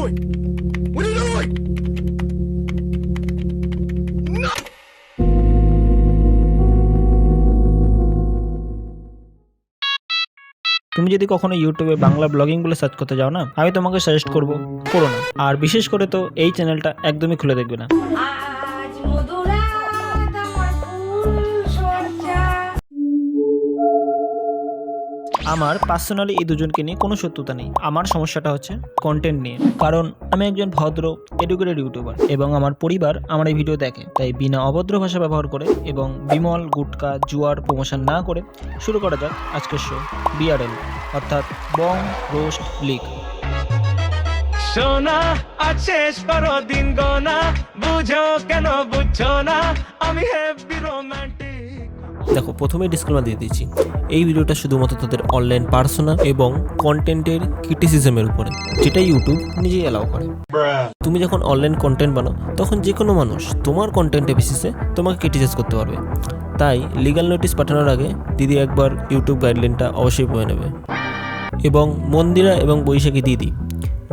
doing? What are you doing? তুমি যদি কখনো ইউটিউবে বাংলা ব্লগিং বলে সার্চ করতে যাও না, আমি তোমাকে সাজেস্ট করব করো না। আর বিশেষ করে তো এই চ্যানেলটা একদমই খুলে দেখবে না। আমার পার্সোনালি এই দুজনকে নিয়ে কোনো শত্রুতা নেই। আমার সমস্যাটা হচ্ছে কন্টেন্ট নিয়ে, কারণ আমি একজন ভদ্র এডুকেটেড ইউটিউবার এবং আমার পরিবার আমার এই ভিডিও দেখে। তাই বিনা অভদ্র ভাষা ব্যবহার করে এবং বিমল গুটকা জুয়ার প্রমোশন না করে শুরু করা যাক আজকের শো বিআরএল, অর্থাৎ বং রোস্ট লিগ। সোনা আছেস করো দিন গোনা, বুঝো কেন বুঝছো না, আমি হ্যাপি রোমান্টিক। দেখো, প্রথমেই ডিসক্লেমার দিয়ে দিচ্ছি, এই ভিডিওটা শুধুমাত্র তাদের অনলাইন পার্সোনাল এবং কন্টেন্টের ক্রিটিসিজমের উপরে, যেটা ইউটিউব নিজেই অ্যালাউ করে। তুমি যখন অনলাইন কন্টেন্ট বানাও তখন যে কোনো মানুষ তোমার কন্টেন্টের বেসিসে তোমাকে ক্রিটিসাইজ করতে পারবে। তাই লিগ্যাল নোটিশ পাঠানোর আগে দিদি একবার ইউটিউব গাইডলাইনটা অবশ্যই পড়ে নেবে। এবং মন্দিরা এবং বৈশাখী দিদি,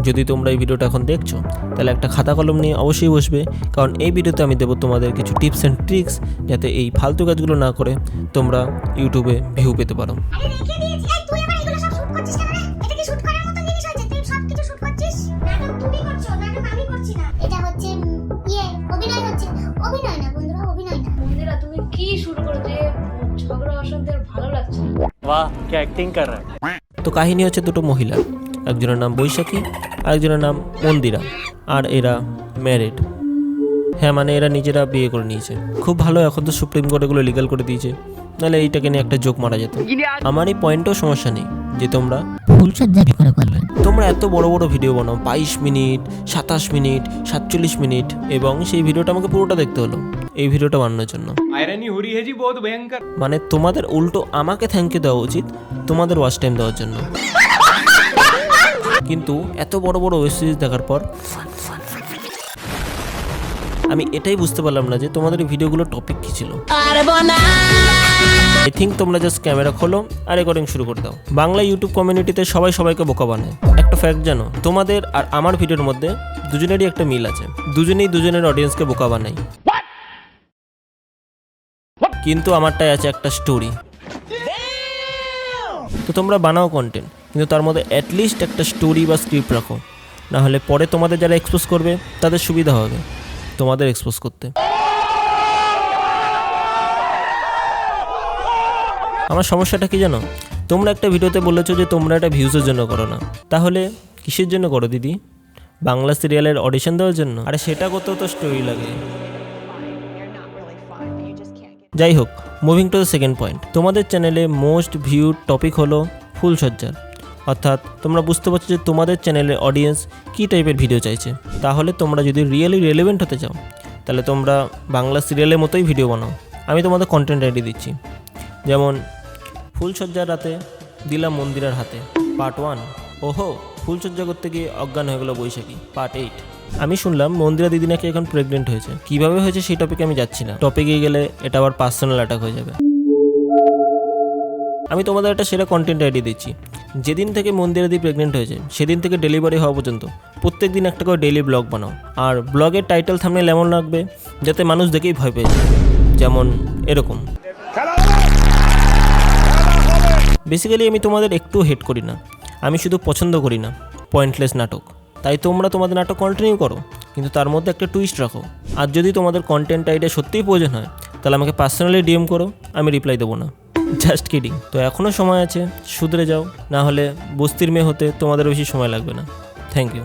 যদি তোমরা এই ভিডিওটা এখন দেখছো তাহলে একটা খাতা কলম নিয়ে অবশ্যই বসবে, কারণ এই ভিডিওতে আমি দেবো তোমাদের কিছু টিপস অ্যান্ড ট্রিক্স, যাতে এই ফালতু কাজগুলো না করে তোমরা ইউটিউবে ভিউ পেতে পারো। তো কাহিনী হচ্ছে দুটো মহিলা, একজনের নাম বৈশাখী আর একজনের নাম মন্দিরা, আর এরা ম্যারিড। হ্যাঁ, মানে এরা নিজেরা বিয়ে করে নিয়েছে। খুব ভালো, এখন তো সুপ্রিম কোর্ট এগুলো লিগাল করে দিয়েছে, নাহলে এইটাকে নিয়ে একটা জোক মারা যেত। আমার এই পয়েন্টেও সমস্যা নেই যে তোমরা তোমরা এত বড় বড় ভিডিও বানাও, 22 মিনিট, 27 মিনিট, 47 মিনিট, এবং সেই ভিডিওটা আমাকে পুরোটা দেখতে হলো এই ভিডিওটা বানানোর জন্য। আয়রানি हो रही है जी, बहुत भयंकर। মানে তোমাদের উল্টো আমাকে থ্যাংক ইউ দেওয়া উচিত তোমাদের ওয়াচ টাইম দেওয়ার জন্য। কিন্তু এত বড় বড় ওয়েব সিরিজ দেখার পর আমি এটাই বুঝতে পারলাম না যে তোমাদের এই ভিডিওগুলোর টপিক কী ছিল। আই থিঙ্ক তোমরা জাস্ট ক্যামেরা খোলো আর রেকর্ডিং শুরু করে দাও। বাংলা ইউটিউব কমিউনিটিতে সবাই সবাইকে বোকা বানায়। একটা ফ্যাক্ট জানো, তোমাদের আর আমার ভিডিওর মধ্যে দুজনেরই একটা মিল আছে, দুজনেই দুজনের অডিয়েন্সকে বোকা বানাই। কিন্তু আমারটাই আছে একটা স্টোরি। তো তোমরা বানাও কন্টেন্ট, কিন্তু তার মধ্যে অ্যাটলিস্ট একটা স্টোরি বা স্ক্রিপ্ট রাখো, না হলে পরে তোমাদের যারা এক্সপোজ করবে তাদের সুবিধা হবে তোমাদের এক্সপোজ করতে। আমার সমস্যাটা কি জানো, তোমরা একটা ভিডিওতে বলেছো যে তোমরা এটা ভিউজের জন্য করো না, তাহলে কিসের জন্য করো দিদি? বাংলা সিরিয়ালের অডিশন দেওয়ার জন্য? আরে সেটা করতেও তো স্টোরি লাগে। যাই হোক, moving to the second point, তোমাদের চ্যানেলে মোস্ট ভিউড টপিক হলো ফুলসজ্জার, অর্থাৎ তোমরা বুঝতে পারছো যে তোমাদের চ্যানেলের অডিয়েন্স কী টাইপের ভিডিও চাইছে। তাহলে তোমরা যদি রিয়েলি রেলেভেন্ট হতে চাও তাহলে তোমরা বাংলা সিরিয়ালের মতোই ভিডিও বানাও। আমি তোমাদের কন্টেন্ট আইডি দিচ্ছি, যেমন ফুলসজ্জার রাতে দিলাম মন্দিরের হাতে পার্ট 1, ওহো ফুলসজ্জা করতে গিয়ে অজ্ঞান হয়ে গেল বৈশাখী পার্ট 8। আমি শুনলাম মন্দিরা দিদি নাকি এখন প্রেগনেন্ট হয়েছে, কিভাবে হয়েছে সেই টপিকে আমি যাচ্ছি না, টপিকে গেলে এটা আবার পার্সোনাল অ্যাটাক হয়ে যাবে। আমি তোমাদের একটা সেরা কন্টেন্ট আইডি দিচ্ছি, যেদিন থেকে মন্দিরা দি প্রেগনেন্ট হয়েছে সেদিন থেকে ডেলিভারি হওয়া পর্যন্ত প্রত্যেক দিন একটা করে ডেইলি ব্লগ বানাও, আর ব্লগের টাইটেল থাম্বনেল এমন রাখবে যাতে মানুষ দেখেই ভয় পেয়ে যায়, যেমন এরকম। বেসিক্যালি আমি তোমাদের একটু হেট করি না, আমি শুধু পছন্দ করি না পয়েন্টলেস নাটক। তাই তোমরা তোমাদের নাটক কন্টিনিউ করো, কিন্তু তার মধ্যে একটা টুইস্ট রাখো। আর যদি তোমাদের কন্টেন্ট আইডিয়া সত্যিই প্রয়োজন হয় তাহলে আমাকে পার্সোনালি ডিএম করো, আমি রিপ্লাই দেবো না। Just kidding. তো এখনও সময় আছে, শুধরে যাও, না হলে বস্তির মেয়ে হতে তোমাদের বেশি সময় লাগবে না। Thank you.